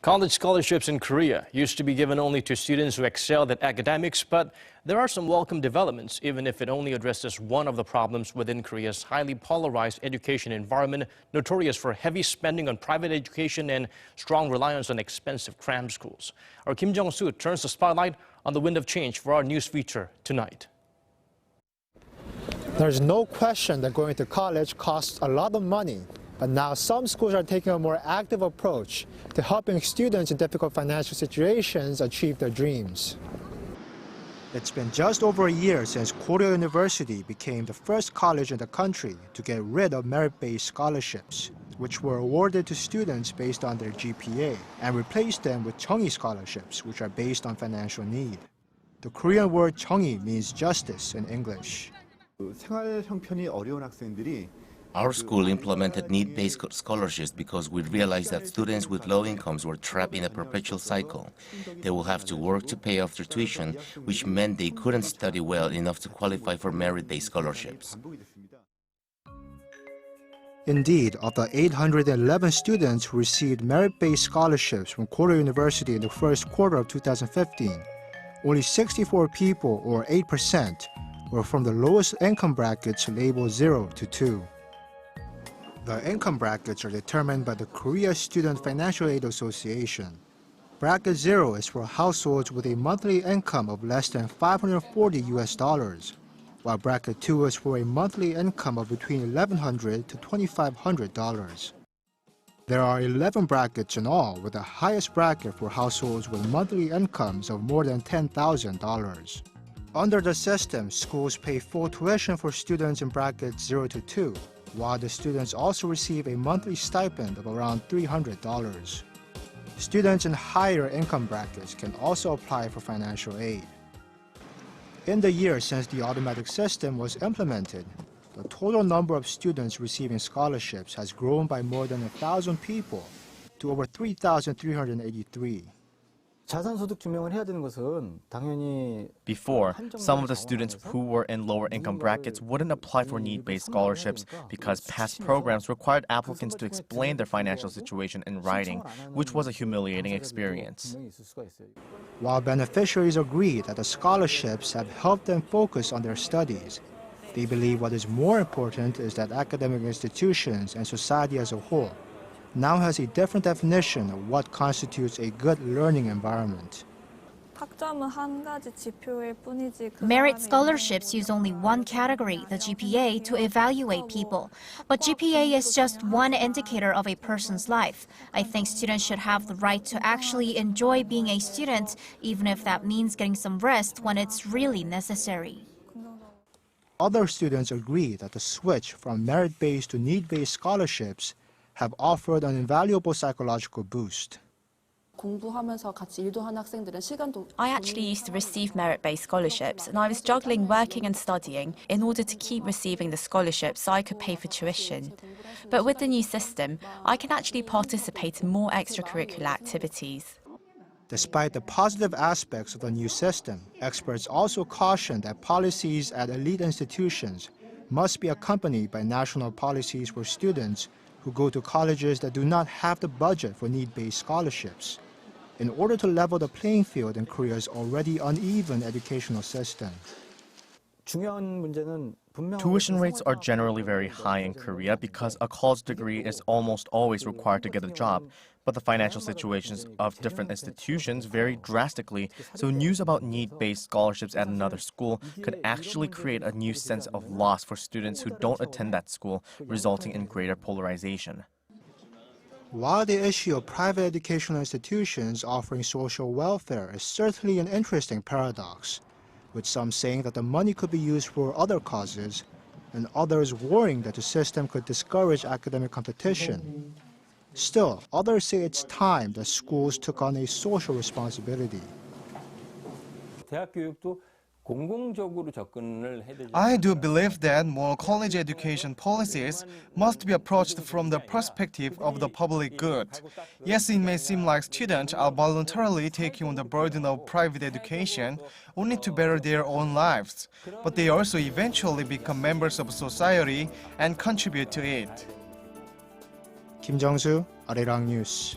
College scholarships in Korea used to be given only to students who excelled at academics, but there are some welcome developments, even if it only addresses one of the problems within Korea's highly polarized education environment, notorious for heavy spending on private education and strong reliance on expensive cram schools. Our Kim Jung-soo turns the spotlight on the wind of change for our news feature tonight. There's no question that going to college costs a lot of money. But now some schools are taking a more active approach to helping students in difficult financial situations achieve their dreams. It's been just over a year since Korea University became the first college in the country to get rid of merit-based scholarships, which were awarded to students based on their GPA, and replaced them with jung-ee scholarships, which are based on financial need. The Korean word jung-ee means justice in English. 생활 형편이 어려운 학생들이 Our school implemented need-based scholarships because we realized that students with low incomes were trapped in a perpetual cycle. They will have to work to pay off their tuition, which meant they couldn't study well enough to qualify for merit-based scholarships. Indeed, of the 811 students who received merit-based scholarships from Korea University in the first quarter of 2015, only 64 people, or 8%, were from the lowest income brackets labeled 0 to 2. The income brackets are determined by the Korea Student Financial Aid Association. Bracket 0 is for households with a monthly income of less than $540 US, while bracket 2 is for a monthly income of between $1,100 to $2,500. There are 11 brackets in all, with the highest bracket for households with monthly incomes of more than $10,000. Under the system, schools pay full tuition for students in brackets 0 to 2, while the students also receive a monthly stipend of around $300. Students in higher income brackets can also apply for financial aid. In the year since the automatic system was implemented, the total number of students receiving scholarships has grown by more than 1,000 people to over 3,383. Before, some of the students who were in lower income brackets wouldn't apply for need-based scholarships because past programs required applicants to explain their financial situation in writing, which was a humiliating experience. While beneficiaries agree that the scholarships have helped them focus on their studies, they believe what is more important is that academic institutions and society as a whole now has a different definition of what constitutes a good learning environment. Merit scholarships use only one category, the GPA, to evaluate people. But GPA is just one indicator of a person's life. I think students should have the right to actually enjoy being a student, even if that means getting some rest when it's really necessary. Other students agree that the switch from merit-based to need-based scholarships have offered an invaluable psychological boost. I actually used to receive merit-based scholarships, and I was juggling working and studying in order to keep receiving the scholarships so I could pay for tuition. But with the new system, I can actually participate in more extracurricular activities. Despite the positive aspects of the new system, experts also caution that policies at elite institutions must be accompanied by national policies for students who go to colleges that do not have the budget for need-based scholarships, in order to level the playing field in Korea's already uneven educational system. Tuition rates are generally very high in Korea because a college degree is almost always required to get a job, but the financial situations of different institutions vary drastically, so news about need-based scholarships at another school could actually create a new sense of loss for students who don't attend that school, resulting in greater polarization. While the issue of private educational institutions offering social welfare is certainly an interesting paradox, with some saying that the money could be used for other causes, and others worrying that the system could discourage academic competition. Still, others say it's time that schools took on a social responsibility. I do believe that more college education policies must be approached from the perspective of the public good. Yes, it may seem like students are voluntarily taking on the burden of private education only to better their own lives, but they also eventually become members of society and contribute to it. Kim Jung-soo, Arirang News.